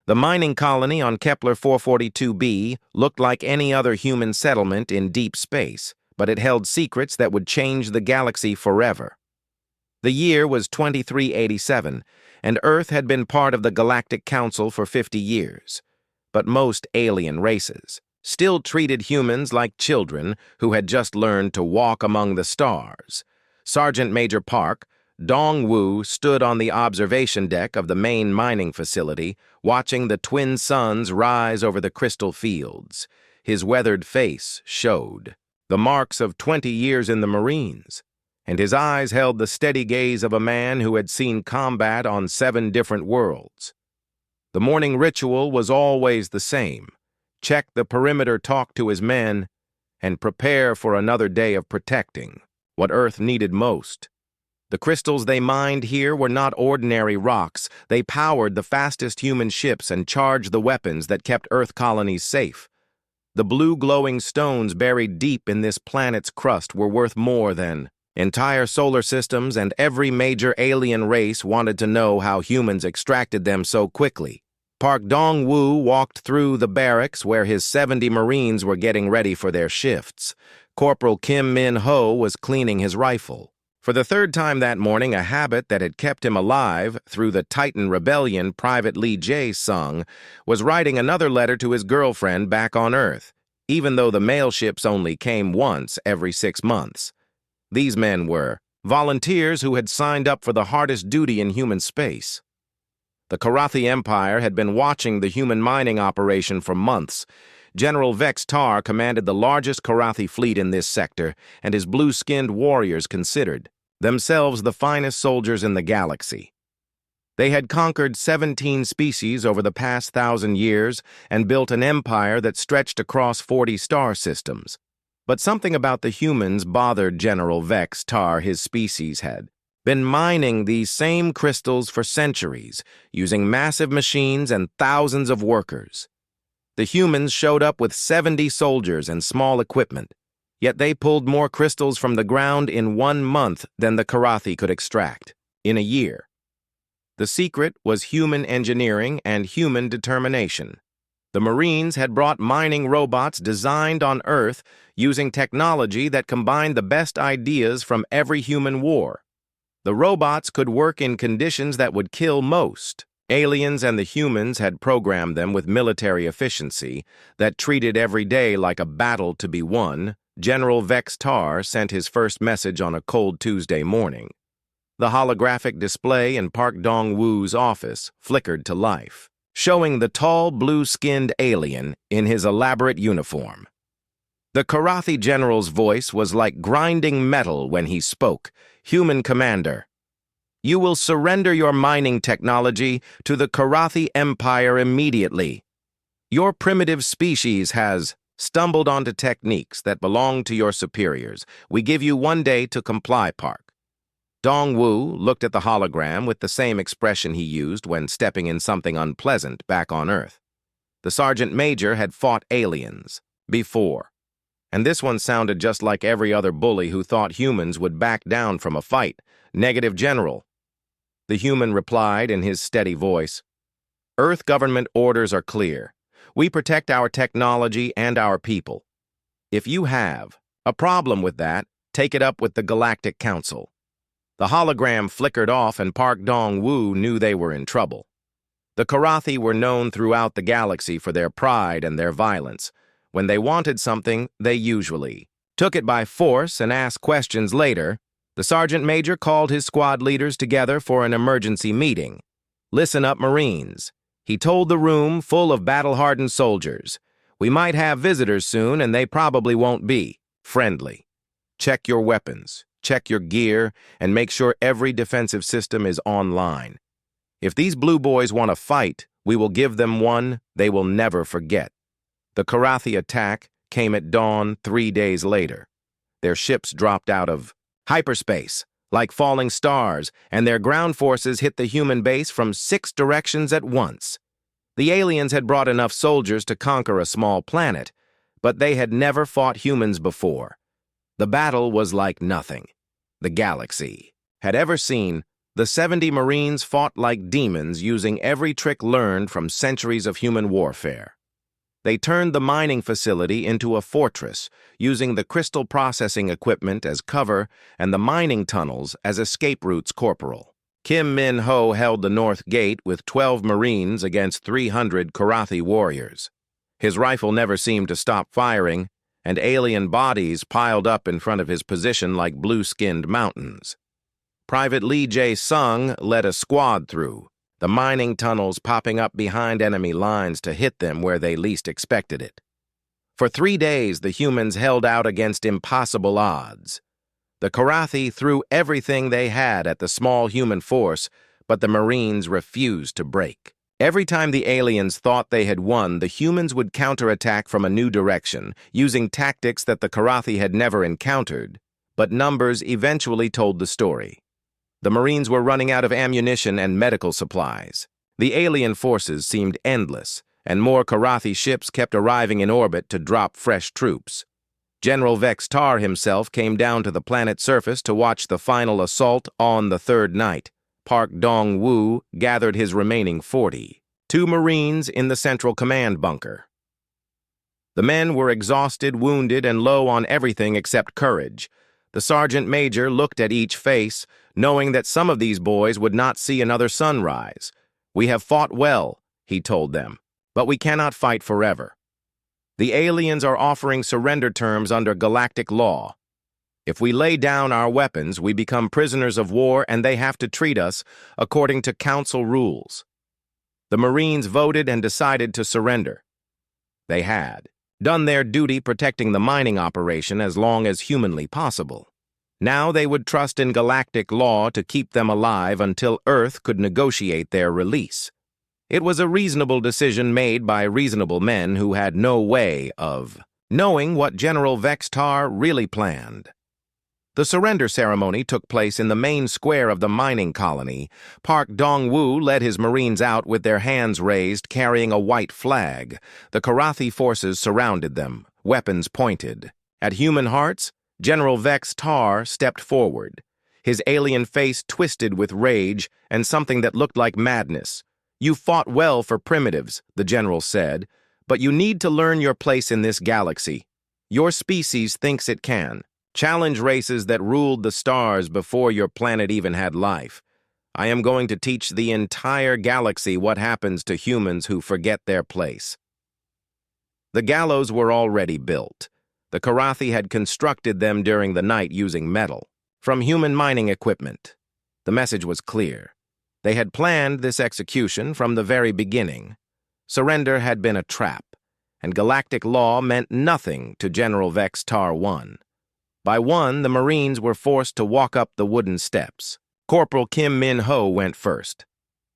The mining colony on Kepler 442b looked like any other human settlement in deep space, but it held secrets that would change the galaxy forever. The year was 2387, and Earth had been part of the Galactic Council for 50 years. But most alien races still treated humans like children who had just learned to walk among the stars. Sergeant Major Park, Dong-Wu, stood on the observation deck of the main mining facility, watching the twin suns rise over the crystal fields. His weathered face showed the marks of 20 years in the Marines, and his eyes held the steady gaze of a man who had seen combat on 7 different worlds. The morning ritual was always the same: check the perimeter, talk to his men, and prepare for another day of protecting what Earth needed most. The crystals they mined here were not ordinary rocks. They powered the fastest human ships and charged the weapons that kept Earth colonies safe. The blue glowing stones buried deep in this planet's crust were worth more than entire solar systems, and every major alien race wanted to know how humans extracted them so quickly. Park Dong-Wu walked through the barracks where his 70 Marines were getting ready for their shifts. Corporal Kim Min-ho was cleaning his rifle. For the 3rd time that morning, a habit that had kept him alive through the Titan Rebellion Private Lee Jae-sung was writing another letter to his girlfriend back on Earth, even though the mail ships only came once every 6 months. These men were volunteers who had signed up for the hardest duty in human space. The Karathi Empire had been watching the human mining operation for months. General Vex Tar commanded the largest Karathi fleet in this sector, and his blue-skinned warriors considered themselves the finest soldiers in the galaxy. They had conquered 17 species over the past 1,000 years and built an empire that stretched across 40 star systems. But something about the humans bothered General Vex Tar. His species had been mining these same crystals for centuries, using massive machines and thousands of workers. The humans showed up with 70 soldiers and small equipment, yet they pulled more crystals from the ground in 1 month than the Karathi could extract in a year. The secret was human engineering and human determination. The Marines had brought mining robots designed on Earth using technology that combined the best ideas from every human war. The robots could work in conditions that would kill most. Aliens and the humans had programmed them with military efficiency that treated every day like a battle to be won. General Vex Tar sent his first message on a cold Tuesday morning. The holographic display in Park Dong-Wu's office flickered to life, showing the tall, blue-skinned alien in his elaborate uniform. The Karathi general's voice was like grinding metal when he spoke. "Human commander, you will surrender your mining technology to the Karathi Empire immediately. Your primitive species has stumbled onto techniques that belong to your superiors. We give you 1 day to comply, Park." Dong-Wu looked at the hologram with the same expression he used when stepping in something unpleasant back on Earth. The sergeant major had fought aliens before, and this one sounded just like every other bully who thought humans would back down from a fight. "Negative, General." The human replied in his steady voice, "Earth government orders are clear. We protect our technology and our people. If you have a problem with that, take it up with the Galactic Council." The hologram flickered off, and Park Dong-Wu knew they were in trouble. The Karathi were known throughout the galaxy for their pride and their violence. When they wanted something, they usually took it by force and asked questions later. The sergeant major called his squad leaders together for an emergency meeting. "Listen up, Marines," he told the room full of battle-hardened soldiers. "We might have visitors soon, and they probably won't be friendly. Check your weapons, check your gear, and make sure every defensive system is online. If these blue boys want to fight, we will give them one they will never forget." The Karathi attack came at dawn 3 days later. Their ships dropped out of hyperspace like falling stars, and their ground forces hit the human base from 6 directions at once. The aliens had brought enough soldiers to conquer a small planet, but they had never fought humans before. The battle was like nothing the galaxy had ever seen. The 70 Marines fought like demons, using every trick learned from centuries of human warfare. They turned the mining facility into a fortress, using the crystal processing equipment as cover and the mining tunnels as escape routes. Corporal Kim Min-ho held the north gate with 12 Marines against 300 Karathi warriors. His rifle never seemed to stop firing, and alien bodies piled up in front of his position like blue-skinned mountains. Private Lee Jae-sung led a squad through, the mining tunnels popping up behind enemy lines to hit them where they least expected it. For 3 days, the humans held out against impossible odds. The Karathi threw everything they had at the small human force, but the Marines refused to break. Every time the aliens thought they had won, the humans would counterattack from a new direction, using tactics that the Karathi had never encountered, but numbers eventually told the story. The Marines were running out of ammunition and medical supplies. The alien forces seemed endless, and more Karathi ships kept arriving in orbit to drop fresh troops. General Vex Tar himself came down to the planet's surface to watch the final assault on the third night. Park Dong-woo gathered his remaining 42 Marines in the Central Command bunker. The men were exhausted, wounded, and low on everything except courage. The sergeant major looked at each face, knowing that some of these boys would not see another sunrise. "We have fought well," he told them, "but we cannot fight forever. The aliens are offering surrender terms under galactic law. If we lay down our weapons, we become prisoners of war, and they have to treat us according to council rules." The Marines voted and decided to surrender. They had done their duty protecting the mining operation as long as humanly possible. Now they would trust in galactic law to keep them alive until Earth could negotiate their release. It was a reasonable decision made by reasonable men who had no way of knowing what General Vex Tar really planned. The surrender ceremony took place in the main square of the mining colony. Park Dong-woo led his Marines out with their hands raised, carrying a white flag. The Karathi forces surrounded them, weapons pointed. At Human Hearts, General Vex Tar stepped forward, his alien face twisted with rage and something that looked like madness. "You fought well for primitives," the general said, "but you need to learn your place in this galaxy. Your species thinks it can. Challenge races that ruled the stars before your planet even had life. I am going to teach the entire galaxy what happens to humans who forget their place." The gallows were already built. The Karathi had constructed them during the night using metal from human mining equipment. The message was clear. They had planned this execution from the very beginning. Surrender had been a trap, and galactic law meant nothing to General Vex Tar 1. By 1, the Marines were forced to walk up the wooden steps. Corporal Kim Min-ho went first,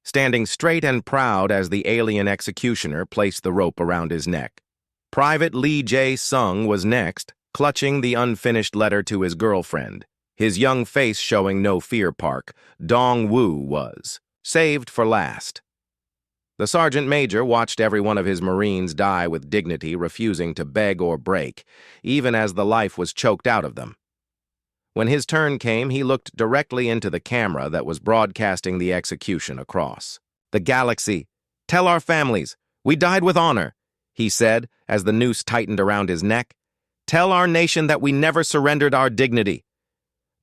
standing straight and proud as the alien executioner placed the rope around his neck. Private Lee Jae-sung was next, clutching the unfinished letter to his girlfriend, his young face showing no fear. Park Dong-woo was saved for last. The sergeant major watched every one of his Marines die with dignity, refusing to beg or break, even as the life was choked out of them. When his turn came, he looked directly into the camera that was broadcasting the execution across the galaxy. "Tell our families, we died with honor," he said as the noose tightened around his neck. "Tell our nation that we never surrendered our dignity."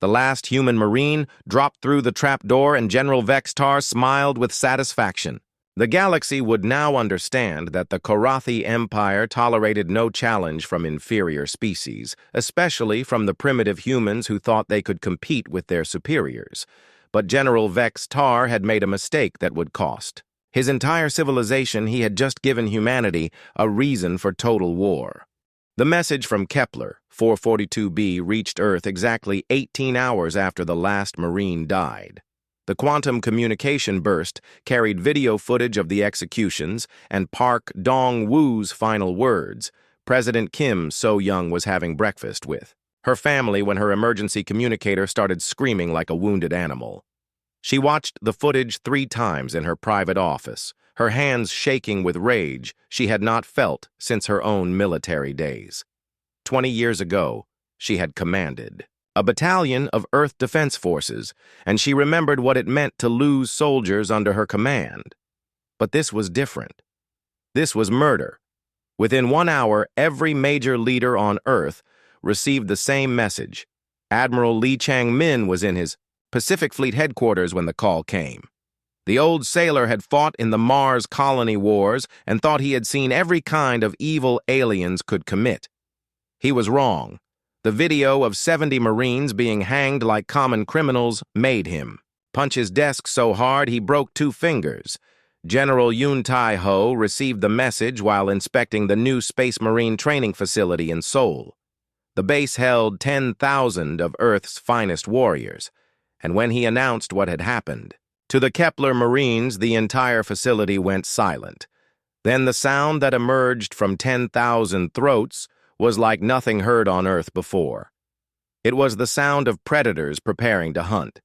The last human Marine dropped through the trapdoor, and General Vex Tar smiled with satisfaction. The galaxy would now understand that the Karathi Empire tolerated no challenge from inferior species, especially from the primitive humans who thought they could compete with their superiors. But General Vex Tar had made a mistake that would cost his entire civilization. He had just given humanity a reason for total war. The message from Kepler 442b reached Earth exactly 18 hours after the last Marine died. The quantum communication burst carried video footage of the executions and Park Dong-woo's final words. President Kim So-young was having breakfast with her family when her emergency communicator started screaming like a wounded animal. She watched the footage 3 times in her private office, her hands shaking with rage she had not felt since her own military days. 20 years ago, she had commanded a battalion of Earth Defense Forces, and she remembered what it meant to lose soldiers under her command. But this was different. This was murder. Within 1 hour, every major leader on Earth received the same message. Admiral Lee Chang-min was in his Pacific Fleet headquarters when the call came. The old sailor had fought in the Mars colony wars and thought he had seen every kind of evil aliens could commit. He was wrong. The video of 70 Marines being hanged like common criminals made him punch his desk so hard he broke 2 fingers. General Yoon Tae-ho received the message while inspecting the new Space Marine training facility in Seoul. The base held 10,000 of Earth's finest warriors, and when he announced what had happened, to the Kepler Marines, the entire facility went silent. Then the sound that emerged from 10,000 throats was like nothing heard on Earth before. It was the sound of predators preparing to hunt.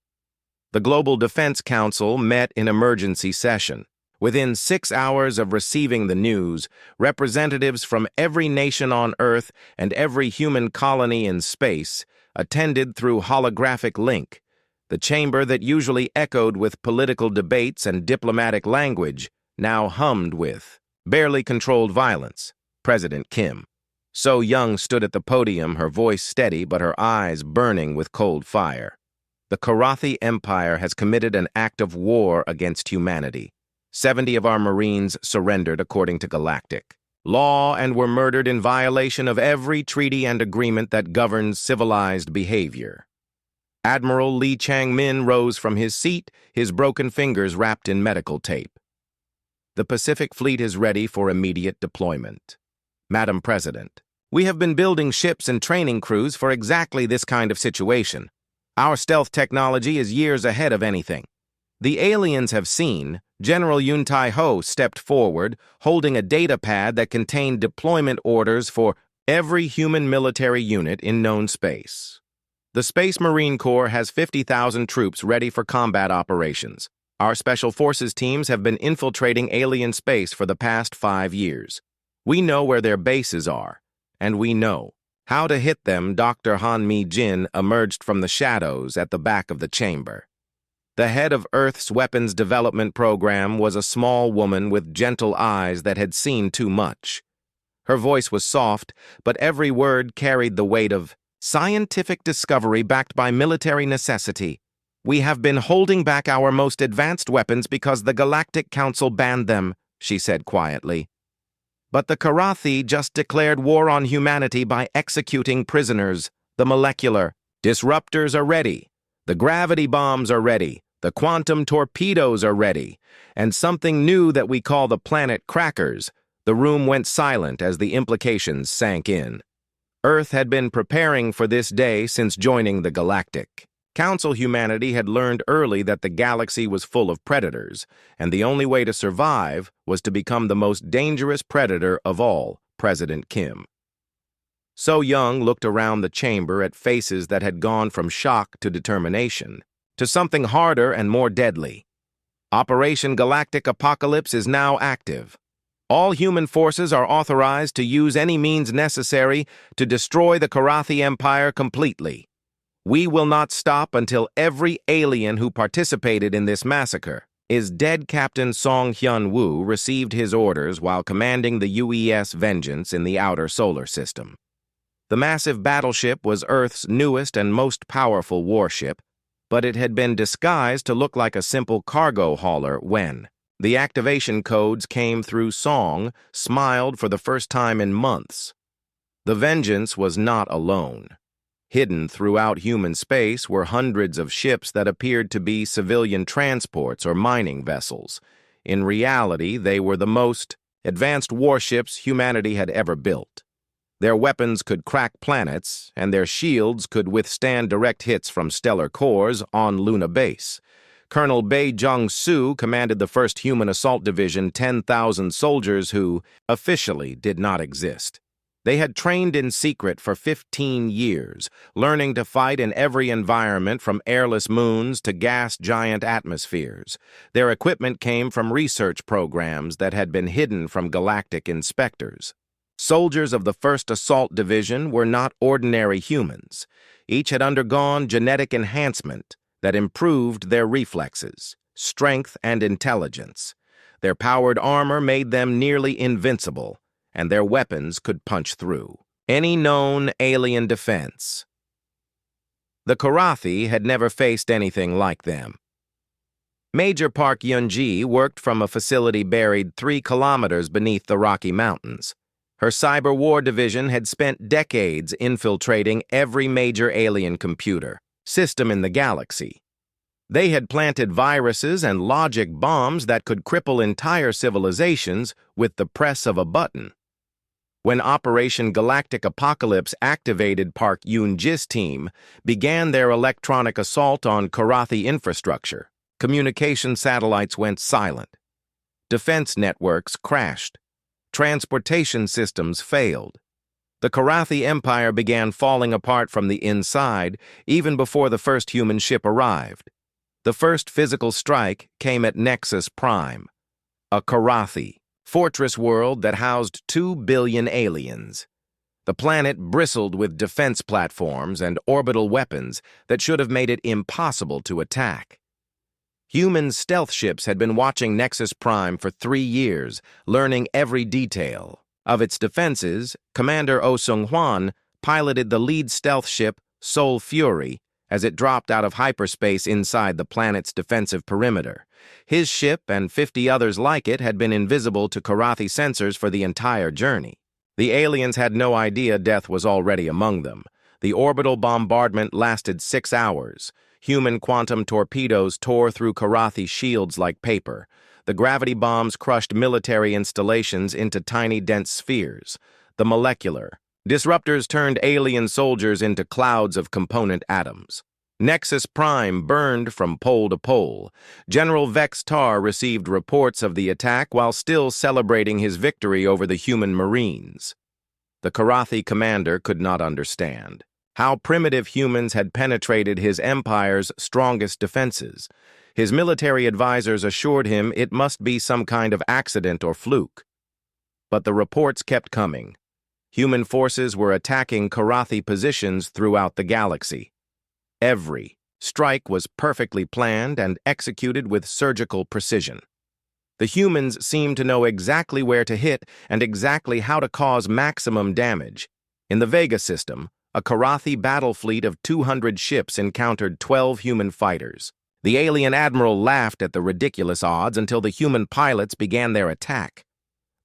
The Global Defense Council met in emergency session. Within 6 hours of receiving the news, representatives from every nation on Earth and every human colony in space attended through holographic link. The chamber that usually echoed with political debates and diplomatic language now hummed with barely controlled violence. President Kim. So Young stood at the podium, her voice steady but her eyes burning with cold fire. The Karathi Empire has committed an act of war against humanity. 70 of our Marines surrendered according to Galactic law and were murdered in violation of every treaty and agreement that governs civilized behavior. Admiral Lee Chang-min rose from his seat, his broken fingers wrapped in medical tape. The Pacific Fleet is ready for immediate deployment. Madam President, we have been building ships and training crews for exactly this kind of situation. Our stealth technology is years ahead of anything. The aliens have seen. General Yoon Tae-ho stepped forward, holding a data pad that contained deployment orders for every human military unit in known space. The Space Marine Corps has 50,000 troops ready for combat operations. Our Special Forces teams have been infiltrating alien space for the past 5 years. We know where their bases are, and we know how to hit them. Dr. Han Mi-jin emerged from the shadows at the back of the chamber. The head of Earth's weapons development program was a small woman with gentle eyes that had seen too much. Her voice was soft, but every word carried the weight of scientific discovery backed by military necessity. We have been holding back our most advanced weapons because the Galactic Council banned them, she said quietly. But the Karathi just declared war on humanity by executing prisoners. The molecular disruptors are ready. The gravity bombs are ready. The quantum torpedoes are ready, and something new that we call the planet crackers. The room went silent as the implications sank in. Earth had been preparing for this day since joining the Galactic Council. Humanity had learned early that the galaxy was full of predators, and the only way to survive was to become the most dangerous predator of all, President Kim. So Young looked around the chamber at faces that had gone from shock to determination, to something harder and more deadly. Operation Galactic Apocalypse is now active. All human forces are authorized to use any means necessary to destroy the Karathi Empire completely. We will not stop until every alien who participated in this massacre is dead. Captain Song Hyun-woo received his orders while commanding the UES Vengeance in the outer solar system. The massive battleship was Earth's newest and most powerful warship, but it had been disguised to look like a simple cargo hauler when the activation codes came through. Song smiled for the first time in months. The Vengeance was not alone. Hidden throughout human space were hundreds of ships that appeared to be civilian transports or mining vessels. In reality, they were the most advanced warships humanity had ever built. Their weapons could crack planets, and their shields could withstand direct hits from stellar cores on Luna Base. Colonel Bae Jong-soo commanded the 1st Human Assault Division, 10,000 soldiers who officially did not exist. They had trained in secret for 15 years, learning to fight in every environment from airless moons to gas-giant atmospheres. Their equipment came from research programs that had been hidden from galactic inspectors. Soldiers of the 1st Assault Division were not ordinary humans. Each had undergone genetic enhancement that improved their reflexes, strength, and intelligence. Their powered armor made them nearly invincible, and their weapons could punch through any known alien defense. The Karathi had never faced anything like them. Major Park Yun-ji worked from a facility buried 3 kilometers beneath the Rocky Mountains. Her cyber war division had spent decades infiltrating every major alien computer system in the galaxy. They had planted viruses and logic bombs that could cripple entire civilizations with the press of a button. When Operation Galactic Apocalypse activated Park Yun-ji's team, began their electronic assault on Karathi infrastructure. Communication satellites went silent. Defense networks crashed. Transportation systems failed. The Karathi Empire began falling apart from the inside even before the first human ship arrived. The first physical strike came at Nexus Prime, a Karathi fortress world that housed 2 billion aliens. The planet bristled with defense platforms and orbital weapons that should have made it impossible to attack. Human stealth ships had been watching Nexus Prime for 3 years, learning every detail. Of its defenses, Commander Oh Sung-hwan piloted the lead stealth ship, Soul Fury, as it dropped out of hyperspace inside the planet's defensive perimeter. His ship and 50 others like it had been invisible to Karathi sensors for the entire journey. The aliens had no idea death was already among them. The orbital bombardment lasted 6 hours. Human quantum torpedoes tore through Karathi shields like paper. The gravity bombs crushed military installations into tiny, dense spheres. The molecular disruptors turned alien soldiers into clouds of component atoms. Nexus Prime burned from pole to pole. General Vex Tar received reports of the attack while still celebrating his victory over the human Marines. The Karathi commander could not understand how primitive humans had penetrated his empire's strongest defenses. His military advisors assured him it must be some kind of accident or fluke. But the reports kept coming. Human forces were attacking Karathi positions throughout the galaxy. Every strike was perfectly planned and executed with surgical precision. The humans seemed to know exactly where to hit and exactly how to cause maximum damage. In the Vega system, a Karathi battle fleet of 200 ships encountered 12 human fighters. The alien admiral laughed at the ridiculous odds until the human pilots began their attack.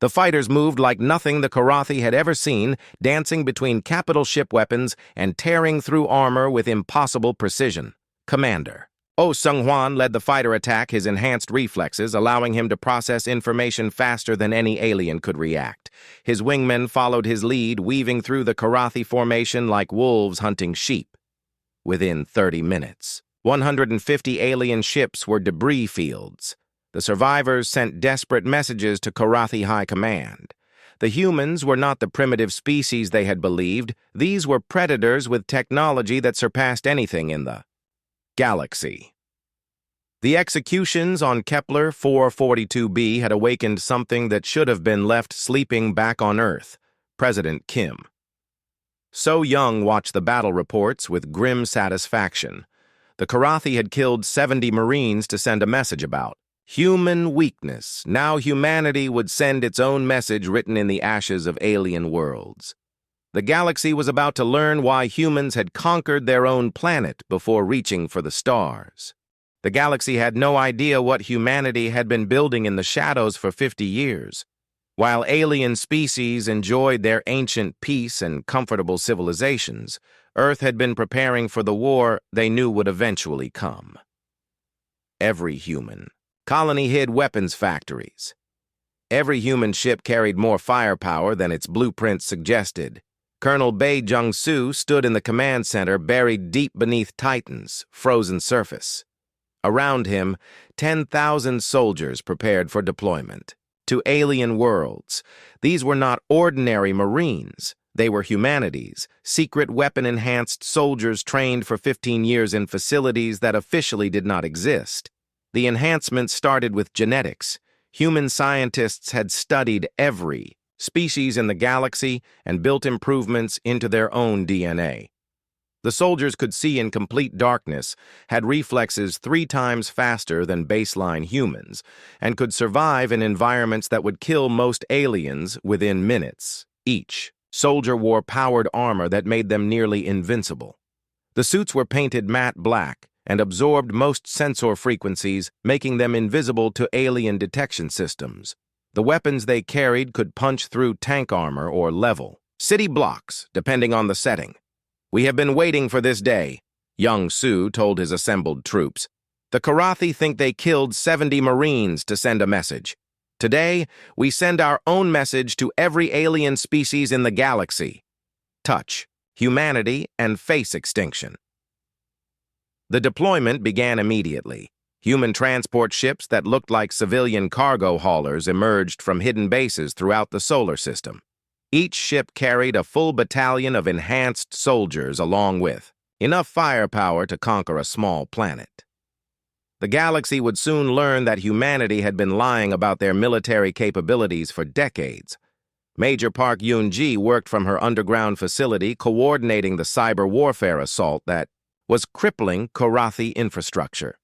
The fighters moved like nothing the Karathi had ever seen, dancing between capital ship weapons and tearing through armor with impossible precision. Commander Oh Sung-hwan led the fighter attack, his enhanced reflexes allowing him to process information faster than any alien could react. His wingmen followed his lead, weaving through the Karathi formation like wolves hunting sheep. Within 30 minutes, 150 alien ships were debris fields. The survivors sent desperate messages to Karathi High Command. The humans were not the primitive species they had believed. These were predators with technology that surpassed anything in the galaxy. The executions on Kepler 442b had awakened something that should have been left sleeping back on Earth, President Kim. So Young watched the battle reports with grim satisfaction. The Karathi had killed 70 Marines to send a message about human weakness. Now humanity would send its own message written in the ashes of alien worlds. The galaxy was about to learn why humans had conquered their own planet before reaching for the stars. The galaxy had no idea what humanity had been building in the shadows for 50 years. While alien species enjoyed their ancient peace and comfortable civilizations, Earth had been preparing for the war they knew would eventually come. Every human colony hid weapons factories. Every human ship carried more firepower than its blueprints suggested. Colonel Bae Jung-soo stood in the command center buried deep beneath Titan's frozen surface. Around him, 10,000 soldiers prepared for deployment to alien worlds. These were not ordinary Marines. They were humanity's secret weapon-enhanced soldiers trained for 15 years in facilities that officially did not exist. The enhancements started with genetics. Human scientists had studied every species in the galaxy, and built improvements into their own DNA. The soldiers could see in complete darkness, had reflexes 3 times faster than baseline humans, and could survive in environments that would kill most aliens within minutes. Each soldier wore powered armor that made them nearly invincible. The suits were painted matte black and absorbed most sensor frequencies, making them invisible to alien detection systems. The weapons they carried could punch through tank armor or level city blocks, depending on the setting. "We have been waiting for this day," young Su told his assembled troops. "The Karathi think they killed 70 Marines to send a message. Today, we send our own message to every alien species in the galaxy. Touch, humanity, and face extinction." The deployment began immediately. Human transport ships that looked like civilian cargo haulers emerged from hidden bases throughout the solar system. Each ship carried a full battalion of enhanced soldiers along with enough firepower to conquer a small planet. The galaxy would soon learn that humanity had been lying about their military capabilities for decades. Major Park Yun-ji worked from her underground facility coordinating the cyber warfare assault that was crippling Karathi infrastructure.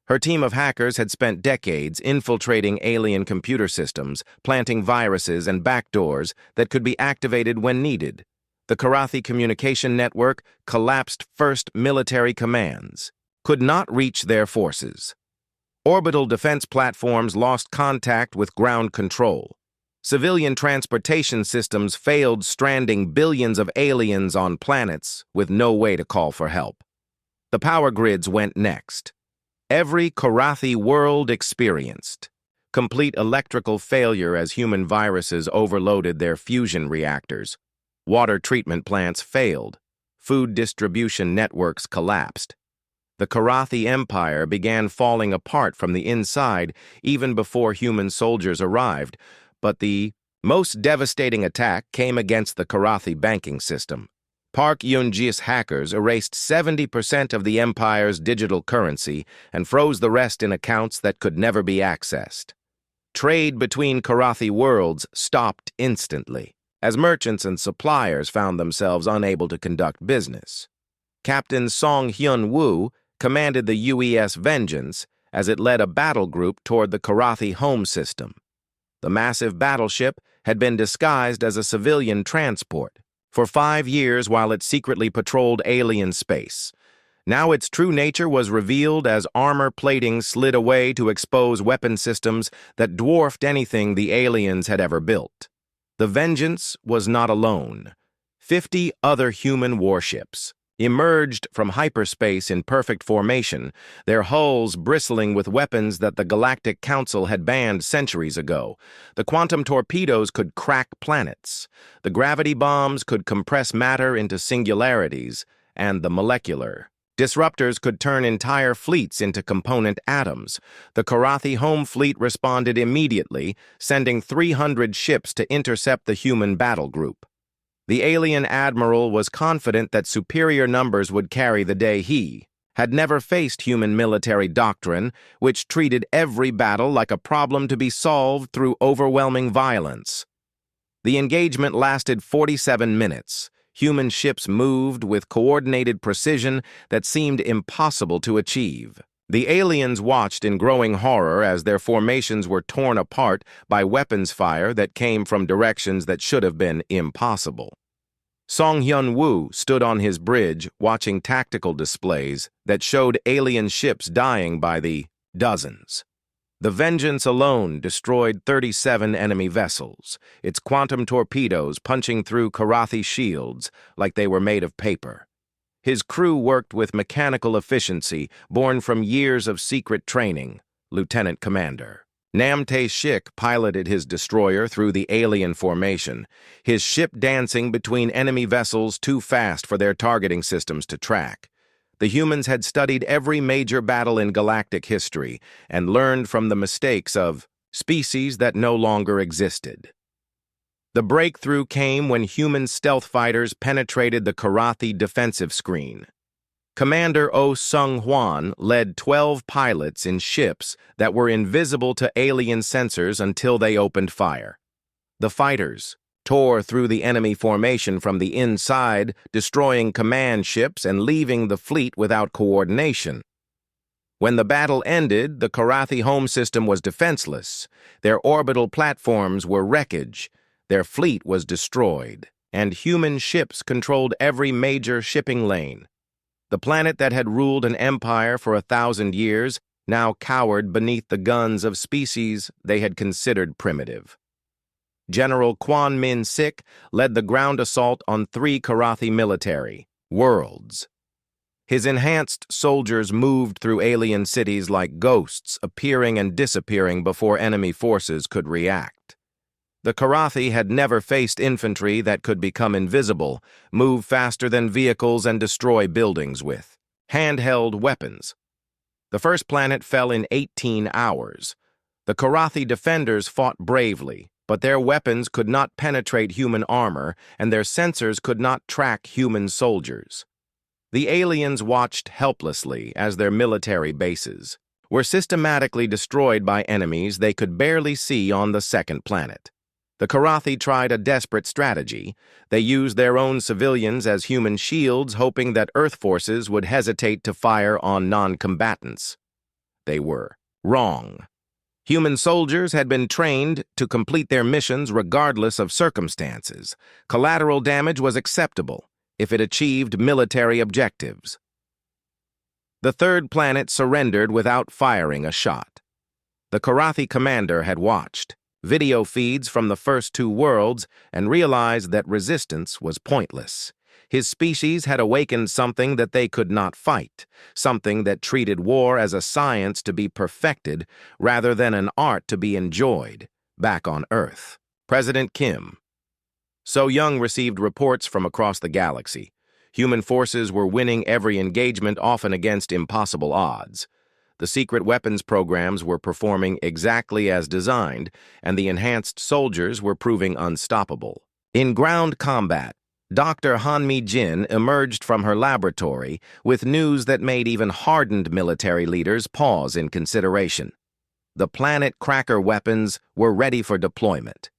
Her team of hackers had spent decades infiltrating alien computer systems, planting viruses and backdoors that could be activated when needed. The Karathi communication network collapsed first military commands, could not reach their forces. Orbital defense platforms lost contact with ground control. Civilian transportation systems failed, stranding billions of aliens on planets with no way to call for help. The power grids went next. Every Karathi world experienced complete electrical failure as human viruses overloaded their fusion reactors. Water treatment plants failed. Food distribution networks collapsed. The Karathi Empire began falling apart from the inside even before human soldiers arrived, but the most devastating attack came against the Karathi banking system. Park Yun-ji's hackers erased 70% of the Empire's digital currency and froze the rest in accounts that could never be accessed. Trade between Karathi worlds stopped instantly, as merchants and suppliers found themselves unable to conduct business. Captain Song Hyun-woo commanded the UES Vengeance as it led a battle group toward the Karathi home system. The massive battleship had been disguised as a civilian transport for 5 years while it secretly patrolled alien space. Now its true nature was revealed as armor plating slid away to expose weapon systems that dwarfed anything the aliens had ever built. The Vengeance was not alone. 50 other human warships emerged from hyperspace in perfect formation, their hulls bristling with weapons that the Galactic Council had banned centuries ago. The quantum torpedoes could crack planets. The gravity bombs could compress matter into singularities, and the molecular disruptors could turn entire fleets into component atoms. The Karathi home fleet responded immediately, sending 300 ships to intercept the human battle group. The alien admiral was confident that superior numbers would carry the day. He had never faced human military doctrine, which treated every battle like a problem to be solved through overwhelming violence. The engagement lasted 47 minutes. Human ships moved with coordinated precision that seemed impossible to achieve. The aliens watched in growing horror as their formations were torn apart by weapons fire that came from directions that should have been impossible. Song Hyun-woo stood on his bridge watching tactical displays that showed alien ships dying by the dozens. The Vengeance alone destroyed 37 enemy vessels, its quantum torpedoes punching through Karathi shields like they were made of paper. His crew worked with mechanical efficiency born from years of secret training. Lieutenant Commander Namtae Shik piloted his destroyer through the alien formation, his ship dancing between enemy vessels too fast for their targeting systems to track. The humans had studied every major battle in galactic history and learned from the mistakes of species that no longer existed. The breakthrough came when human stealth fighters penetrated the Karathi defensive screen. Commander Oh Sung-hwan led 12 pilots in ships that were invisible to alien sensors until they opened fire. The fighters tore through the enemy formation from the inside, destroying command ships and leaving the fleet without coordination. When the battle ended, the Karathi home system was defenseless. Their orbital platforms were wreckage. Their fleet was destroyed, and human ships controlled every major shipping lane. The planet that had ruled an empire for 1,000 years now cowered beneath the guns of species they had considered primitive. General Quan Min Sik led the ground assault on 3 Karathi military worlds. His enhanced soldiers moved through alien cities like ghosts, appearing and disappearing before enemy forces could react. The Karathi had never faced infantry that could become invisible, move faster than vehicles, and destroy buildings with handheld weapons. The first planet fell in 18 hours. The Karathi defenders fought bravely, but their weapons could not penetrate human armor, and their sensors could not track human soldiers. The aliens watched helplessly as their military bases were systematically destroyed by enemies they could barely see on the second planet. The Karathi tried a desperate strategy. They used their own civilians as human shields, hoping that Earth forces would hesitate to fire on non-combatants. They were wrong. Human soldiers had been trained to complete their missions regardless of circumstances. Collateral damage was acceptable if it achieved military objectives. The third planet surrendered without firing a shot. The Karathi commander had watched video feeds from the first 2 worlds and realized that resistance was pointless. His species had awakened something that they could not fight, something that treated war as a science to be perfected rather than an art to be enjoyed, back on Earth. President Kim. So Young received reports from across the galaxy. Human forces were winning every engagement, often against impossible odds. The secret weapons programs were performing exactly as designed, and the enhanced soldiers were proving unstoppable. In ground combat, Dr. Hanmi Jin emerged from her laboratory with news that made even hardened military leaders pause in consideration. The planet cracker weapons were ready for deployment.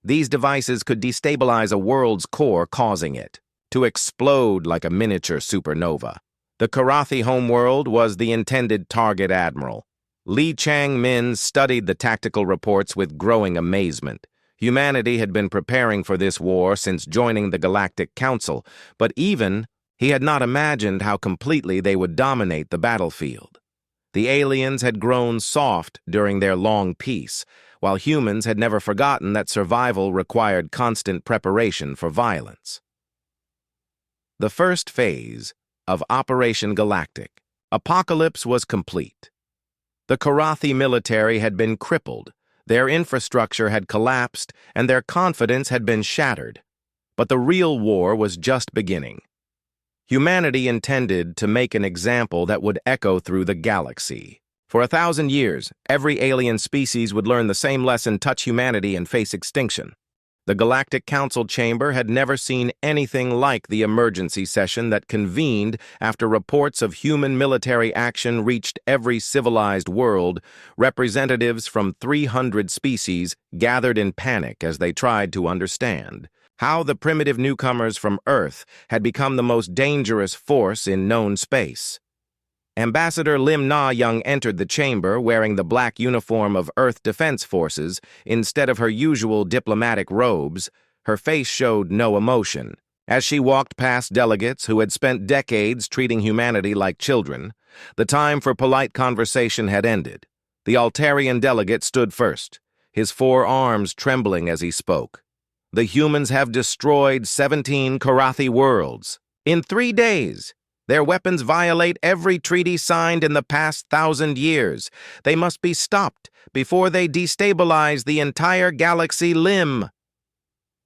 These devices could destabilize a world's core, causing it to explode like a miniature supernova. The Karathi homeworld was the intended target. Admiral Li Chang-min studied the tactical reports with growing amazement. Humanity had been preparing for this war since joining the Galactic Council, but even he had not imagined how completely they would dominate the battlefield. The aliens had grown soft during their long peace, while humans had never forgotten that survival required constant preparation for violence. The first phase of Operation Galactic. Apocalypse was complete. The Karathi military had been crippled, their infrastructure had collapsed, and their confidence had been shattered. But the real war was just beginning. Humanity intended to make an example that would echo through the galaxy. For 1,000 years, every alien species would learn the same lesson: touch humanity and face extinction. The Galactic Council chamber had never seen anything like the emergency session that convened after reports of human military action reached every civilized world. Representatives from 300 species gathered in panic as they tried to understand how the primitive newcomers from Earth had become the most dangerous force in known space. Ambassador Lim Na-young entered the chamber wearing the black uniform of Earth Defense Forces instead of her usual diplomatic robes. Her face showed no emotion. As she walked past delegates who had spent decades treating humanity like children, the time for polite conversation had ended. The Altarian delegate stood first, his 4 arms trembling as he spoke. The humans have destroyed 17 Karathi worlds. In 3 days. Their weapons violate every treaty signed in the past 1,000 years. They must be stopped before they destabilize the entire galaxy. Lim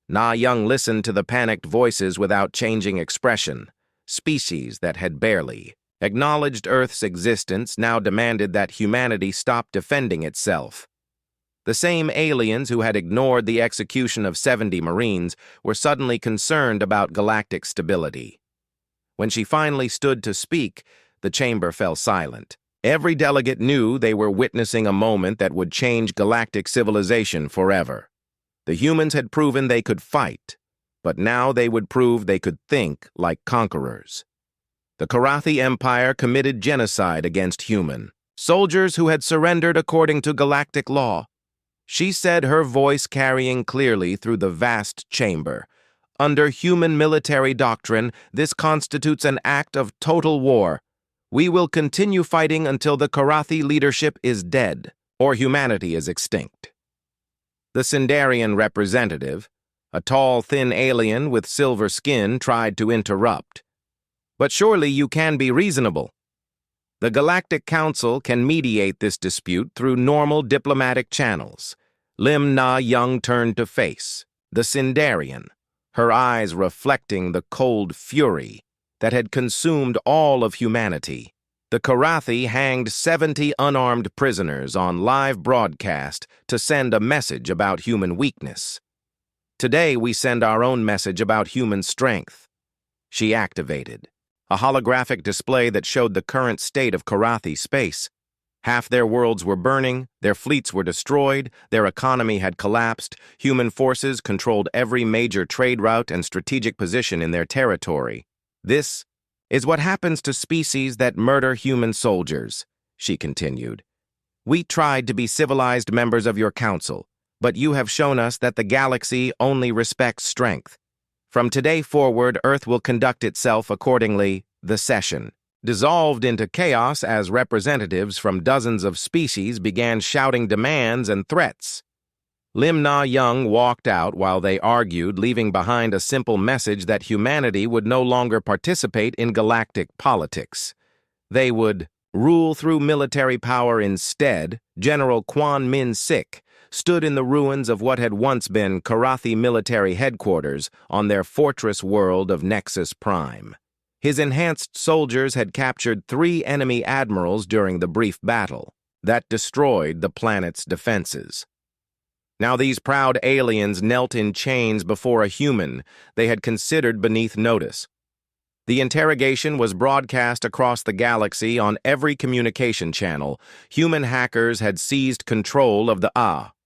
Na-young listened to the panicked voices without changing expression. Species that had barely acknowledged Earth's existence now demanded that humanity stop defending itself. The same aliens who had ignored the execution of 70 Marines were suddenly concerned about galactic stability. When she finally stood to speak, the chamber fell silent. Every delegate knew they were witnessing a moment that would change galactic civilization forever. The humans had proven they could fight, but now they would prove they could think like conquerors. The Karathi Empire committed genocide against human soldiers who had surrendered according to galactic law. She said, her voice carrying clearly through the vast chamber. Under human military doctrine, this constitutes an act of total war. We will continue fighting until the Karathi leadership is dead or humanity is extinct. The Sindarian representative, a tall, thin alien with silver skin, tried to interrupt. But surely you can be reasonable. The Galactic Council can mediate this dispute through normal diplomatic channels. Lim Na Young turned to face the Sindarian, her eyes reflecting the cold fury that had consumed all of humanity. The Karathi hanged 70 unarmed prisoners on live broadcast to send a message about human weakness. Today we send our own message about human strength. She activated a holographic display that showed the current state of Karathi space. Half their worlds were burning, their fleets were destroyed, their economy had collapsed, human forces controlled every major trade route and strategic position in their territory. This is what happens to species that murder human soldiers, she continued. We tried to be civilized members of your council, but you have shown us that the galaxy only respects strength. From today forward, Earth will conduct itself accordingly. The session dissolved into chaos as representatives from dozens of species began shouting demands and threats. Lim Na Young walked out while they argued, leaving behind a simple message that humanity would no longer participate in galactic politics. They would rule through military power instead. General Quan Min Sik stood in the ruins of what had once been Karathi military headquarters on their fortress world of Nexus Prime. His enhanced soldiers had captured 3 enemy admirals during the brief battle that destroyed the planet's defenses. Now these proud aliens knelt in chains before a human they had considered beneath notice. The interrogation was broadcast across the galaxy on every communication channel. Human hackers had seized control of the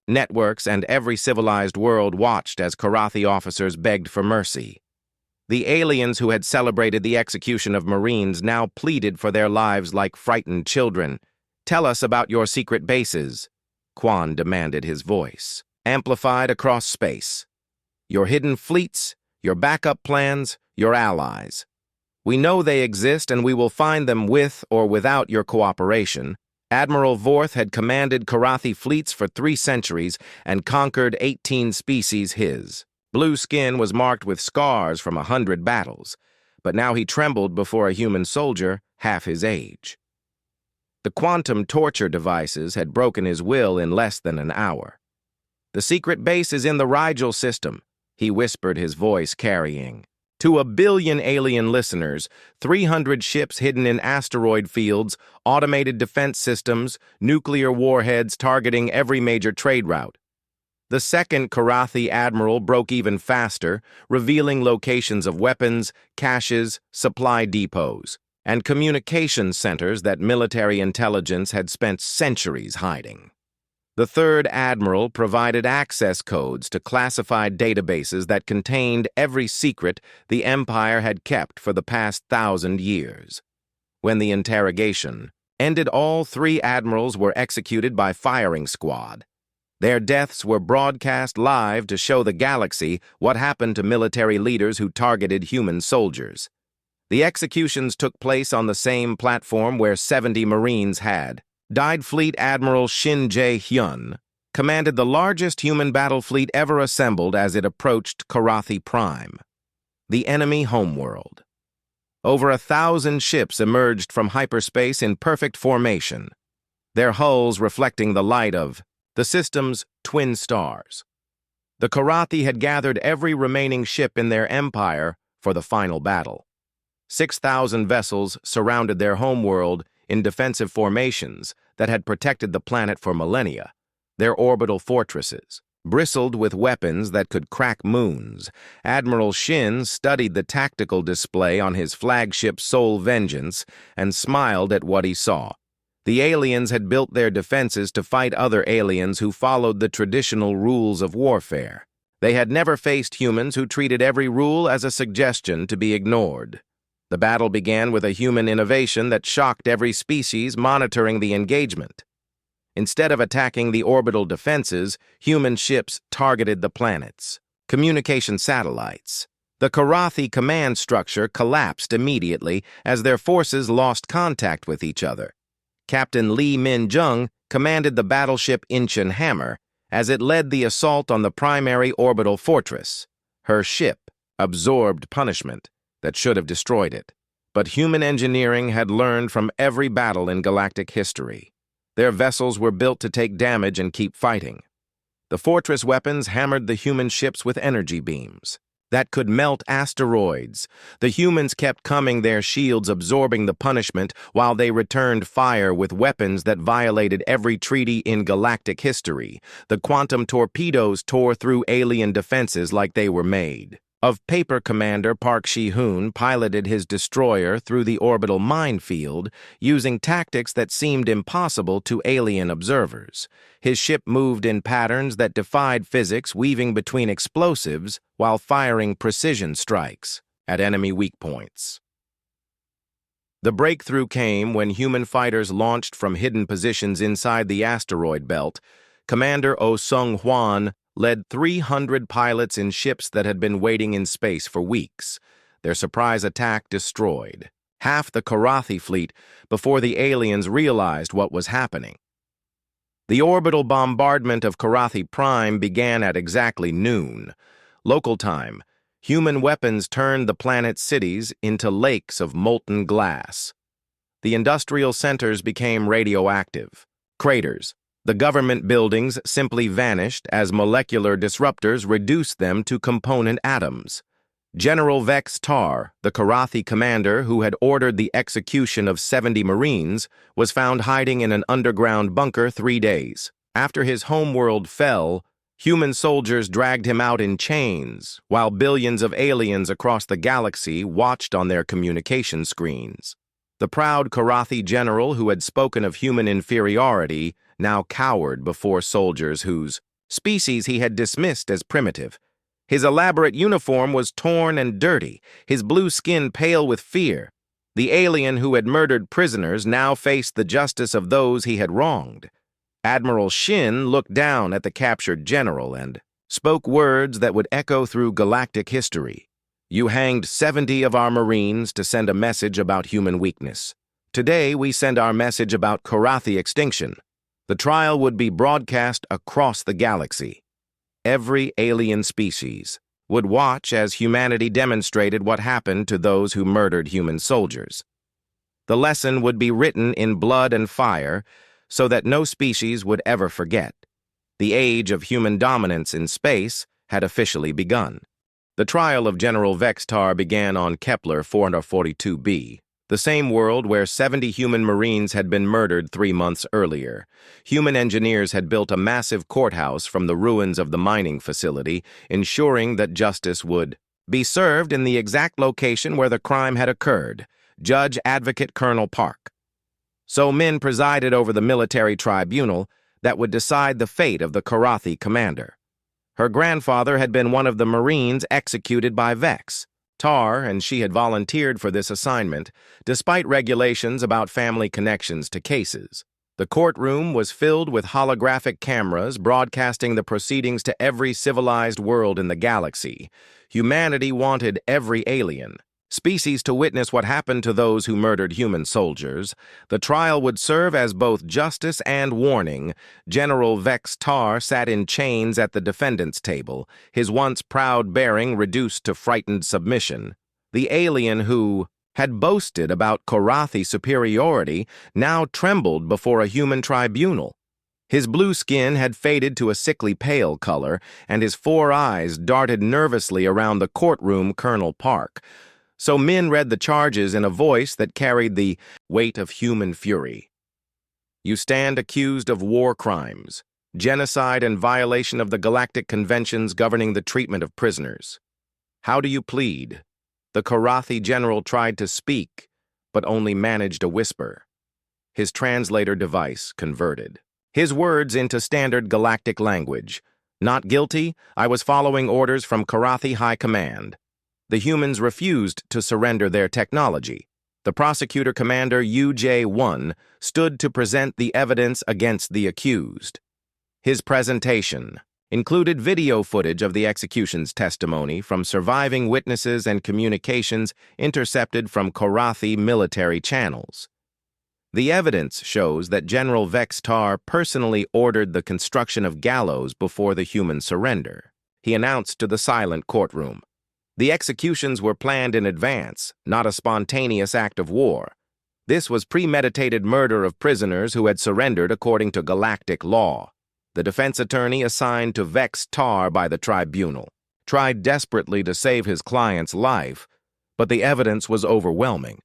networks, and every civilized world watched as Karathi officers begged for mercy. The aliens who had celebrated the execution of Marines now pleaded for their lives like frightened children. Tell us about your secret bases, Quan demanded, his voice amplified across space. Your hidden fleets, your backup plans, your allies. We know they exist, and we will find them with or without your cooperation. Admiral Vorth had commanded Karathi fleets for 3 centuries and conquered 18 species. His blue skin was marked with scars from 100 battles, but now he trembled before a human soldier half his age. The quantum torture devices had broken his will in less than an hour. The secret base is in the Rigel system, he whispered, his voice carrying to 1 billion alien listeners, 300 ships hidden in asteroid fields, automated defense systems, nuclear warheads targeting every major trade route. The second Karathi admiral broke even faster, revealing locations of weapons, caches, supply depots, and communication centers that military intelligence had spent centuries hiding. The third admiral provided access codes to classified databases that contained every secret the Empire had kept for the past 1,000 years. When the interrogation ended, all 3 admirals were executed by firing squad. Their deaths were broadcast live to show the galaxy what happened to military leaders who targeted human soldiers. The executions took place on the same platform where 70 Marines had died. Fleet Admiral Shin Jae-hyun commanded the largest human battle fleet ever assembled as it approached Karathi Prime, the enemy homeworld. Over 1,000 ships emerged from hyperspace in perfect formation, their hulls reflecting the light of the system's twin stars. The Karathi had gathered every remaining ship in their empire for the final battle. 6,000 vessels surrounded their homeworld in defensive formations that had protected the planet for millennia. Their orbital fortresses bristled with weapons that could crack moons. Admiral Shin studied the tactical display on his flagship Soul Vengeance and smiled at what he saw. The aliens had built their defenses to fight other aliens who followed the traditional rules of warfare. They had never faced humans who treated every rule as a suggestion to be ignored. The battle began with a human innovation that shocked every species monitoring the engagement. Instead of attacking the orbital defenses, human ships targeted the planets. Communication satellites. The Karathi command structure collapsed immediately as their forces lost contact with each other. Captain Lee Min-jung commanded the battleship Incheon Hammer as it led the assault on the primary orbital fortress. Her ship absorbed punishment that should have destroyed it. But human engineering had learned from every battle in galactic history. Their vessels were built to take damage and keep fighting. The fortress weapons hammered the human ships with energy beams that could melt asteroids. The humans kept coming, their shields absorbing the punishment while they returned fire with weapons that violated every treaty in galactic history. The quantum torpedoes tore through alien defenses like they were made of paper. Commander Park Shi-hoon piloted his destroyer through the orbital minefield, using tactics that seemed impossible to alien observers. His ship moved in patterns that defied physics, weaving between explosives while firing precision strikes at enemy weak points. The breakthrough came when human fighters launched from hidden positions inside the asteroid belt. Commander Oh Sung-hwan led 300 pilots in ships that had been waiting in space for weeks. Their surprise attack destroyed half the Karathi fleet before the aliens realized what was happening. The orbital bombardment of Karathi Prime began at exactly noon. Local time, human weapons turned the planet's cities into lakes of molten glass. The industrial centers became radioactive craters. The government buildings simply vanished as molecular disruptors reduced them to component atoms. General Vex Tar, the Karathi commander who had ordered the execution of 70 Marines, was found hiding in an underground bunker 3 days. After his homeworld fell, human soldiers dragged him out in chains, while billions of aliens across the galaxy watched on their communication screens. The proud Karathi general who had spoken of human inferiority now cowered before soldiers whose species he had dismissed as primitive. His elaborate uniform was torn and dirty, his blue skin pale with fear. The alien who had murdered prisoners now faced the justice of those he had wronged. Admiral Shin looked down at the captured general and spoke words that would echo through galactic history. "You hanged 70 of our Marines to send a message about human weakness. Today we send our message about Karathi extinction." The trial would be broadcast across the galaxy. Every alien species would watch as humanity demonstrated what happened to those who murdered human soldiers. The lesson would be written in blood and fire so that no species would ever forget. The age of human dominance in space had officially begun. The trial of General Vex Tar began on Kepler 442b. The same world where 70 human Marines had been murdered 3 months earlier. Human engineers had built a massive courthouse from the ruins of the mining facility, ensuring that justice would be served in the exact location where the crime had occurred, Judge Advocate Colonel Park. So Min presided over the military tribunal that would decide the fate of the Karathi commander. Her grandfather had been one of the Marines executed by Vex Tar, and she had volunteered for this assignment, despite regulations about family connections to cases. The courtroom was filled with holographic cameras broadcasting the proceedings to every civilized world in the galaxy. Humanity wanted every alien species to witness what happened to those who murdered human soldiers. The trial would serve as both justice and warning. General Vex Tar sat in chains at the defendant's table, his once proud bearing reduced to frightened submission. The alien who had boasted about Karathi superiority now trembled before a human tribunal. His blue skin had faded to a sickly pale color, and his 4 eyes darted nervously around the courtroom. Colonel Park. So Min read the charges in a voice that carried the weight of human fury. "You stand accused of war crimes, genocide, and violation of the galactic conventions governing the treatment of prisoners. How do you plead?" The Karathi general tried to speak, but only managed a whisper. His translator device converted his words into standard galactic language. Not guilty, I was following orders from Karathi High Command. The humans refused to surrender their technology. The prosecutor commander UJ-1 stood to present the evidence against the accused. His presentation included video footage of the execution's testimony from surviving witnesses and communications intercepted from Karathi military channels. The evidence shows that General Vex-Tar personally ordered the construction of gallows before the human surrender. He announced to the silent courtroom, "The executions were planned in advance, not a spontaneous act of war. This was premeditated murder of prisoners who had surrendered according to Galactic law." The defense attorney assigned to Vex-Tar by the tribunal tried desperately to save his client's life, but the evidence was overwhelming.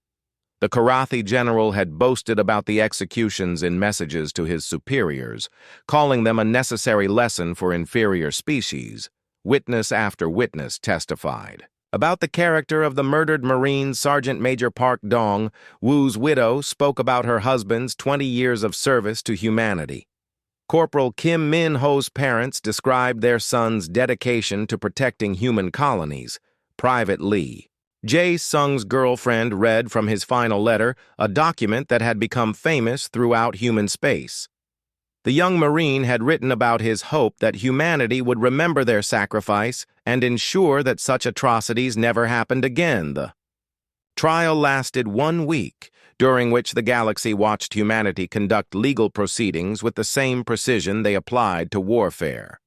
The Karathi general had boasted about the executions in messages to his superiors, calling them a necessary lesson for inferior species. Witness after witness testified. About the character of the murdered Marine Sergeant Major Park Dong, Wu's widow spoke about her husband's 20 years of service to humanity. Corporal Kim Min-ho's parents described their son's dedication to protecting human colonies. Private Lee. Jae-sung's girlfriend read from his final letter, a document that had become famous throughout human space. The young Marine had written about his hope that humanity would remember their sacrifice and ensure that such atrocities never happened again. The trial lasted 1 week, during which the galaxy watched humanity conduct legal proceedings with the same precision they applied to warfare.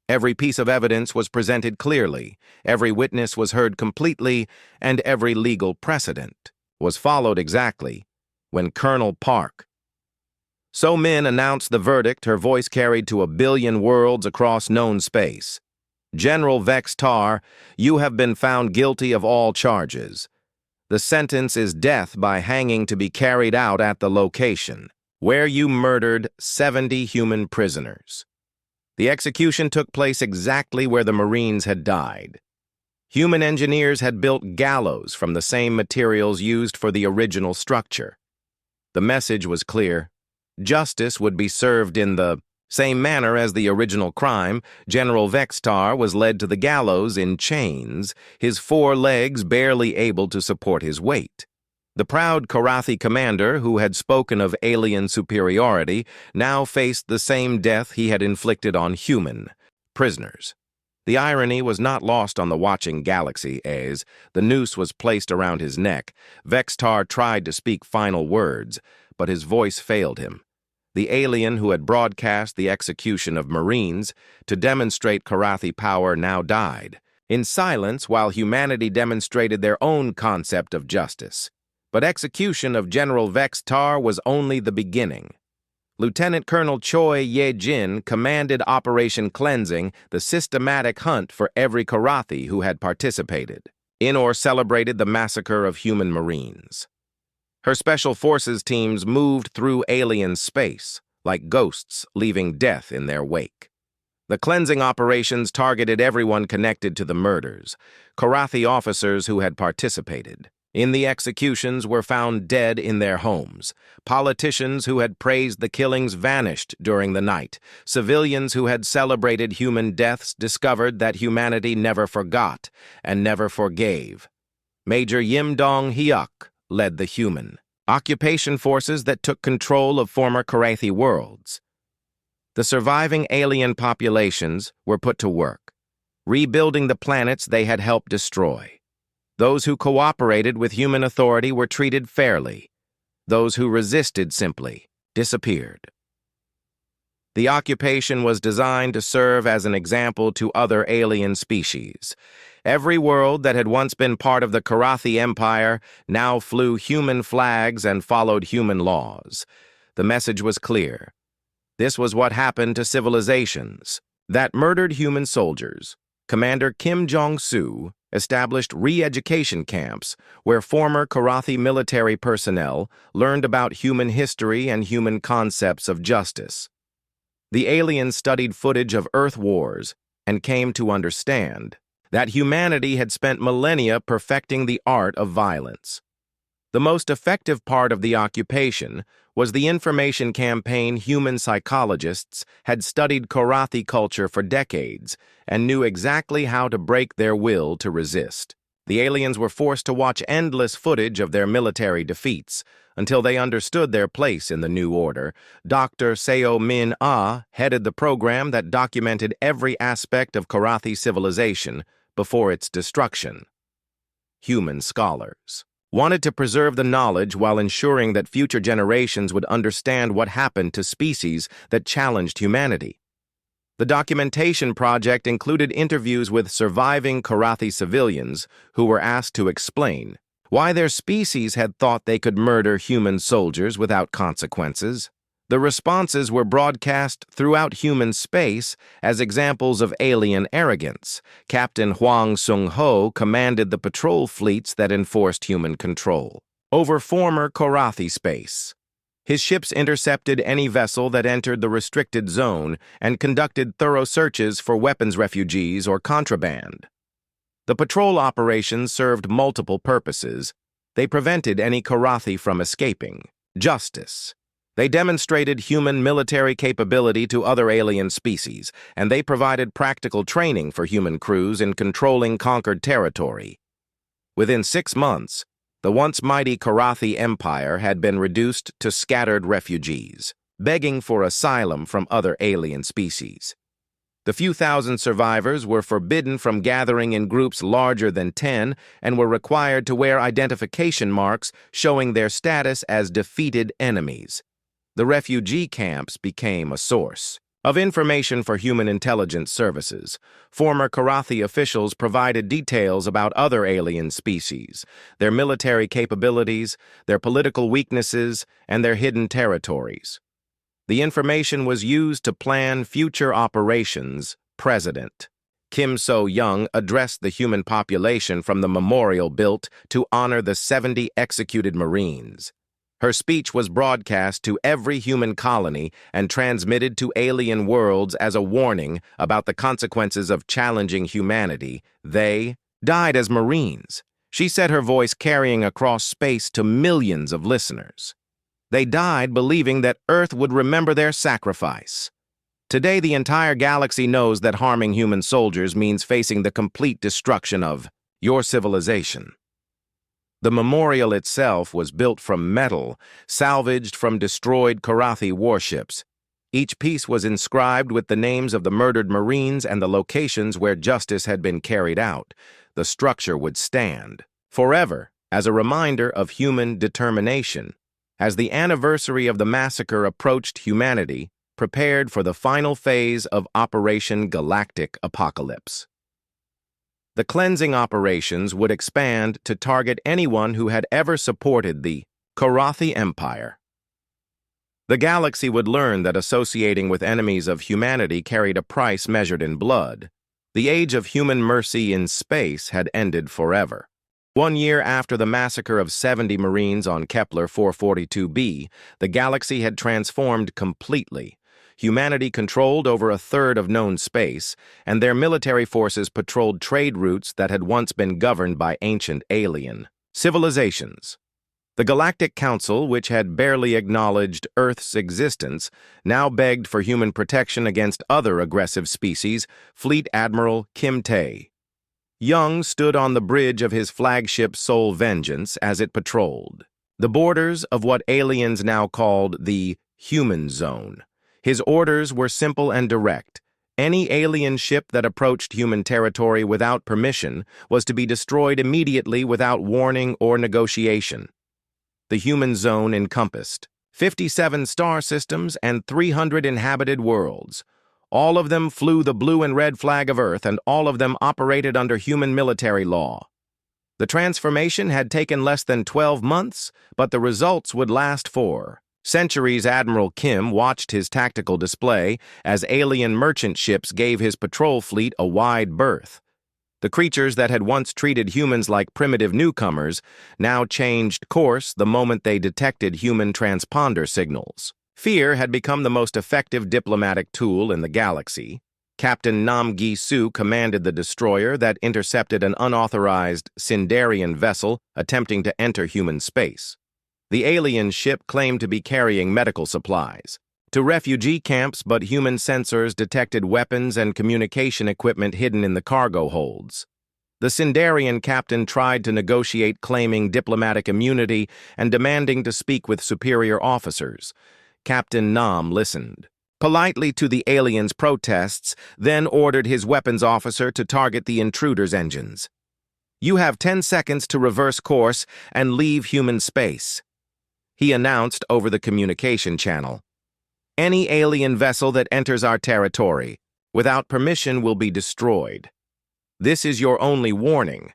Every piece of evidence was presented clearly, every witness was heard completely, and every legal precedent was followed exactly. When Colonel Park So-Min announced the verdict, her voice carried to 1 billion worlds across known space. "General Vex-Tar, you have been found guilty of all charges. The sentence is death by hanging to be carried out at the location where you murdered 70 human prisoners." The execution took place exactly where the Marines had died. Human engineers had built gallows from the same materials used for the original structure. The message was clear. Justice would be served in the same manner as the original crime. General Vex-Tar was led to the gallows in chains, his 4 legs barely able to support his weight. The proud Karathi commander, who had spoken of alien superiority, now faced the same death he had inflicted on human prisoners. The irony was not lost on the watching galaxy as the noose was placed around his neck. Vex-Tar tried to speak final words, but his voice failed him. The alien who had broadcast the execution of Marines to demonstrate Karathi power now died, in silence while humanity demonstrated their own concept of justice. But execution of General Vex-Tar was only the beginning. Lieutenant Colonel Choi Ye-jin commanded Operation Cleansing, the systematic hunt for every Karathi who had participated in or celebrated the massacre of human Marines. Her special forces teams moved through alien space, like ghosts leaving death in their wake. The cleansing operations targeted everyone connected to the murders, Karathi officers who had participated in the executions were found dead in their homes. Politicians who had praised the killings vanished during the night. Civilians who had celebrated human deaths discovered that humanity never forgot and never forgave. Major Yim Dong-hyuk led the human occupation forces that took control of former Karathi worlds. The surviving alien populations were put to work, rebuilding the planets they had helped destroy. Those who cooperated with human authority were treated fairly. Those who resisted simply disappeared. The occupation was designed to serve as an example to other alien species. Every world that had once been part of the Karathi Empire now flew human flags and followed human laws. The message was clear. This was what happened to civilizations that murdered human soldiers. Commander Kim Jong-soo established re-education camps where former Karathi military personnel learned about human history and human concepts of justice. The aliens studied footage of Earth wars and came to understand that humanity had spent millennia perfecting the art of violence. The most effective part of the occupation was the information campaign. Human psychologists had studied Korathi culture for decades and knew exactly how to break their will to resist. The aliens were forced to watch endless footage of their military defeats until they understood their place in the new order. Dr. Seo Min Ah headed the program that documented every aspect of Korathi civilization before its destruction. Human scholars wanted to preserve the knowledge while ensuring that future generations would understand what happened to species that challenged humanity. The documentation project included interviews with surviving Korathi civilians who were asked to explain why their species had thought they could murder human soldiers without consequences. The responses were broadcast throughout human space as examples of alien arrogance. Captain Huang Sung-ho commanded the patrol fleets that enforced human control over former Korathi space. His ships intercepted any vessel that entered the restricted zone and conducted thorough searches for weapons refugees or contraband. The patrol operations served multiple purposes. They prevented any Korathi from escaping. Justice. They demonstrated human military capability to other alien species, and they provided practical training for human crews in controlling conquered territory. Within 6 months, the once mighty Korathi Empire had been reduced to scattered refugees, begging for asylum from other alien species. The few thousand survivors were forbidden from gathering in groups larger than 10 and were required to wear identification marks showing their status as defeated enemies. The refugee camps became a source of information for human intelligence services. Former Korathi officials provided details about other alien species, their military capabilities, their political weaknesses, and their hidden territories. The information was used to plan future operations. President Kim So-young addressed the human population from the memorial built to honor the 70 executed Marines. Her speech was broadcast to every human colony and transmitted to alien worlds as a warning about the consequences of challenging humanity. They died as Marines. She said, her voice carrying across space to millions of listeners. They died believing that Earth would remember their sacrifice. Today, the entire galaxy knows that harming human soldiers means facing the complete destruction of your civilization. The memorial itself was built from metal, salvaged from destroyed Korathi warships. Each piece was inscribed with the names of the murdered Marines and the locations where justice had been carried out. The structure would stand forever as a reminder of human determination. As the anniversary of the massacre approached, humanity prepared for the final phase of Operation Galactic Apocalypse. The cleansing operations would expand to target anyone who had ever supported the Korathi Empire. The galaxy would learn that associating with enemies of humanity carried a price measured in blood. The age of human mercy in space had ended forever. 1 year after the massacre of 70 Marines on Kepler 442b, the galaxy had transformed completely. Humanity controlled over a third of known space, and their military forces patrolled trade routes that had once been governed by ancient alien civilizations. The Galactic Council, which had barely acknowledged Earth's existence, now begged for human protection against other aggressive species. Fleet Admiral Kim Tae-young stood on the bridge of his flagship Soul Vengeance as it patrolled the borders of what aliens now called the Human Zone. His orders were simple and direct. Any alien ship that approached human territory without permission was to be destroyed immediately without warning or negotiation. The Human Zone encompassed 57 star systems and 300 inhabited worlds. All of them flew the blue and red flag of Earth, and all of them operated under human military law. The transformation had taken less than 12 months, but the results would last for centuries. Admiral Kim watched his tactical display as alien merchant ships gave his patrol fleet a wide berth. The creatures that had once treated humans like primitive newcomers now changed course the moment they detected human transponder signals. Fear had become the most effective diplomatic tool in the galaxy. Captain Nam Gi-soo commanded the destroyer that intercepted an unauthorized Sindarian vessel attempting to enter human space. The alien ship claimed to be carrying medical supplies to refugee camps, but human sensors detected weapons and communication equipment hidden in the cargo holds. The Sindarian captain tried to negotiate, claiming diplomatic immunity and demanding to speak with superior officers. Captain Nam listened politely to the aliens' protests, then ordered his weapons officer to target the intruder's engines. "You have 10 seconds to reverse course and leave human space," he announced over the communication channel. "Any alien vessel that enters our territory without permission will be destroyed. This is your only warning."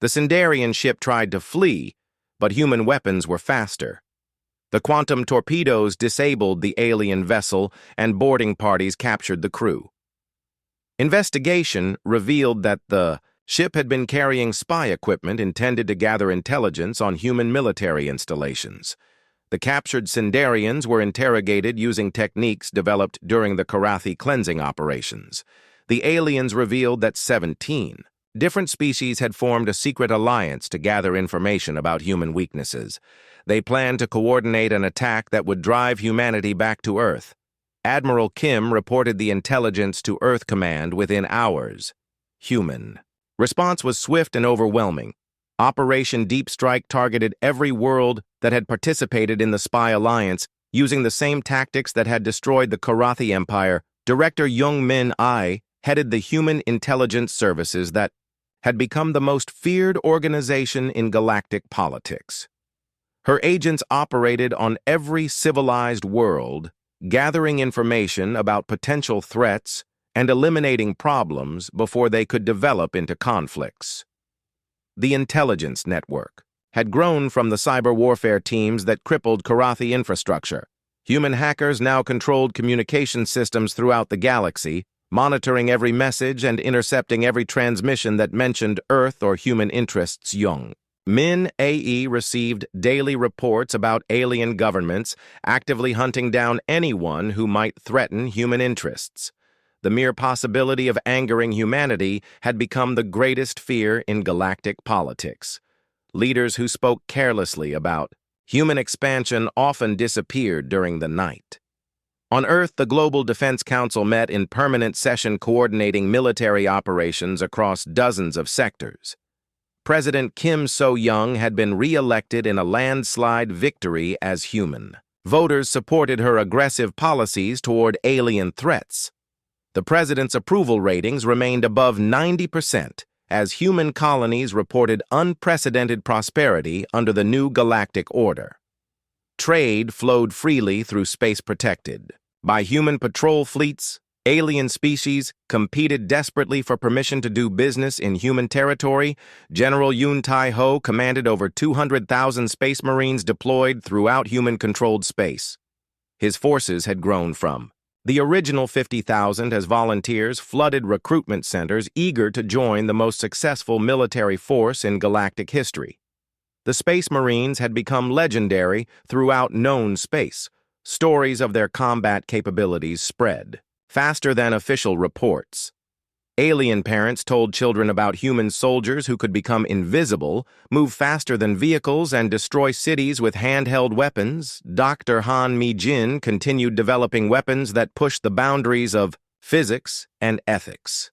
The Sindarian ship tried to flee, but human weapons were faster. The quantum torpedoes disabled the alien vessel, and boarding parties captured the crew. Investigation revealed that the ship had been carrying spy equipment intended to gather intelligence on human military installations. The captured Sindarians were interrogated using techniques developed during the Karathi cleansing operations. The aliens revealed that 17 different species had formed a secret alliance to gather information about human weaknesses. They planned to coordinate an attack that would drive humanity back to Earth. Admiral Kim reported the intelligence to Earth Command within hours. Human response was swift and overwhelming. Operation Deep Strike targeted every world that had participated in the spy alliance, using the same tactics that had destroyed the Karathi Empire. Director Young Min Ai headed the Human Intelligence Services that had become the most feared organization in galactic politics. Her agents operated on every civilized world, gathering information about potential threats and eliminating problems before they could develop into conflicts. The intelligence network had grown from the cyber warfare teams that crippled Karathi infrastructure. Human hackers now controlled communication systems throughout the galaxy, monitoring every message and intercepting every transmission that mentioned Earth or human interests. Young Min AE received daily reports about alien governments actively hunting down anyone who might threaten human interests. The mere possibility of angering humanity had become the greatest fear in galactic politics. Leaders who spoke carelessly about human expansion often disappeared during the night. On Earth, the Global Defense Council met in permanent session coordinating military operations across dozens of sectors. President Kim So-young had been re-elected in a landslide victory as human. Voters supported her aggressive policies toward alien threats. The president's approval ratings remained above 90%, as human colonies reported unprecedented prosperity under the new galactic order. Trade flowed freely through space protected by human patrol fleets. Alien species competed desperately for permission to do business in human territory. General Yoon Tai-ho commanded over 200,000 Space Marines deployed throughout human-controlled space. His forces had grown from the original 50,000 as volunteers flooded recruitment centers eager to join the most successful military force in galactic history. The Space Marines had become legendary throughout known space. Stories of their combat capabilities spread faster than official reports. Alien parents told children about human soldiers who could become invisible, move faster than vehicles, and destroy cities with handheld weapons. Dr. Han Mi-jin continued developing weapons that pushed the boundaries of physics and ethics.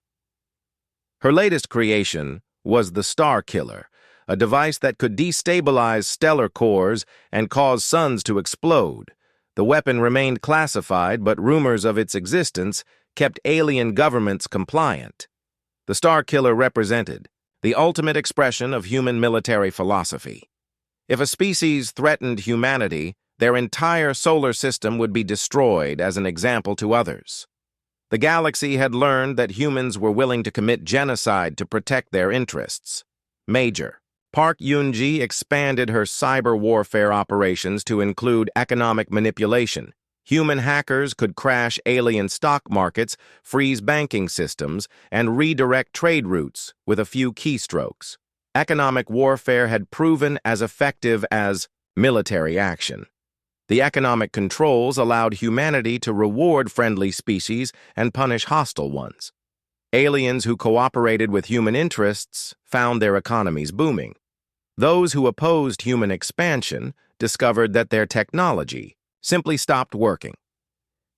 Her latest creation was the Star Killer, a device that could destabilize stellar cores and cause suns to explode. The weapon remained classified, but rumors of its existence kept alien governments compliant. The Star Killer represented the ultimate expression of human military philosophy. If a species threatened humanity, their entire solar system would be destroyed as an example to others. The galaxy had learned that humans were willing to commit genocide to protect their interests. Major Park Yoon-ji expanded her cyber warfare operations to include economic manipulation. Human hackers could crash alien stock markets, freeze banking systems, and redirect trade routes with a few keystrokes. Economic warfare had proven as effective as military action. The economic controls allowed humanity to reward friendly species and punish hostile ones. Aliens who cooperated with human interests found their economies booming. Those who opposed human expansion discovered that their technology simply stopped working.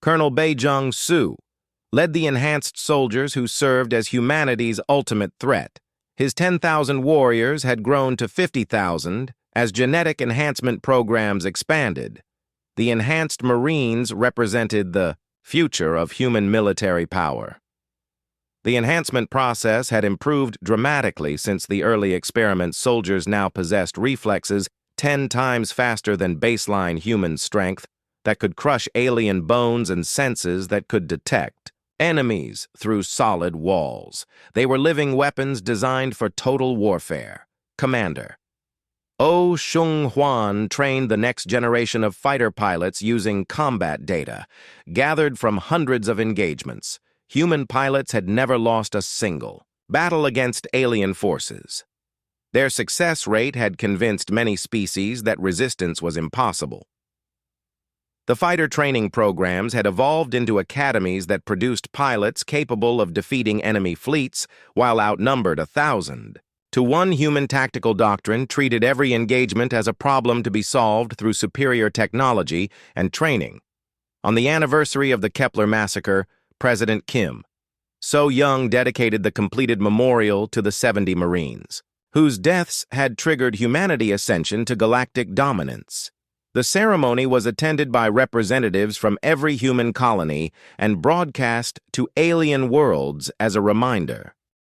Colonel Beijing Su led the enhanced soldiers who served as humanity's ultimate threat. His 10,000 warriors had grown to 50,000 as genetic enhancement programs expanded. The enhanced Marines represented the future of human military power. The enhancement process had improved dramatically since the early experiments. Soldiers now possessed reflexes 10 times faster than baseline human strength that could crush alien bones and senses that could detect enemies through solid walls. They were living weapons designed for total warfare. Commander Oh Shung-hwan trained the next generation of fighter pilots using combat data, gathered from hundreds of engagements. Human pilots had never lost a single battle against alien forces. Their success rate had convinced many species that resistance was impossible. The fighter training programs had evolved into academies that produced pilots capable of defeating enemy fleets while outnumbered 1,000. To one, human tactical doctrine treated every engagement as a problem to be solved through superior technology and training. On the anniversary of the Kepler massacre, President Kim So-young dedicated the completed memorial to the 70 Marines, whose deaths had triggered humanity ascension to galactic dominance. The ceremony was attended by representatives from every human colony and broadcast to alien worlds as a reminder.